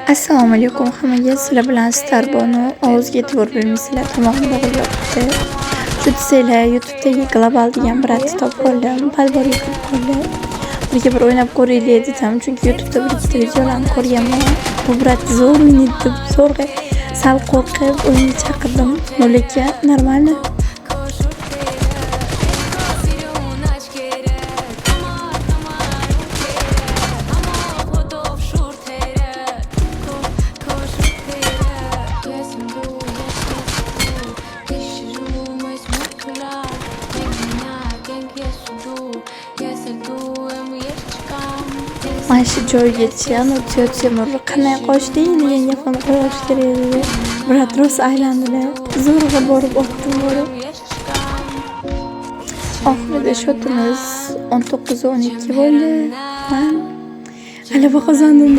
Assalomu alaykum hammaga. Sizlar bilan Starboni ovozga e'tibor bermaysizlar. Tomog'im bo'g'ilyoqdi. Shu desanglar YouTube'dagi Global degan bratni topib oldim. Palborga kirib qoldi. Birga bir o'ynab ko'raylik dedim, chunki YouTube'da bir ikkita videolarni ko'rganman. Bu brat zo'r o'ynaydi deb zo'rg'a sal qo'rqib o'yinga chaqirdim. Lekin normalni. Mana shu joygacha o'tayotgan qanday qochding degan gapni qo'yish kerak edi. Brat rosa aylandilar. Zo'rg'a borib otdim borib. Oxirida shotimiz 19-12 bo'ldi. Men g'alaba qozondim.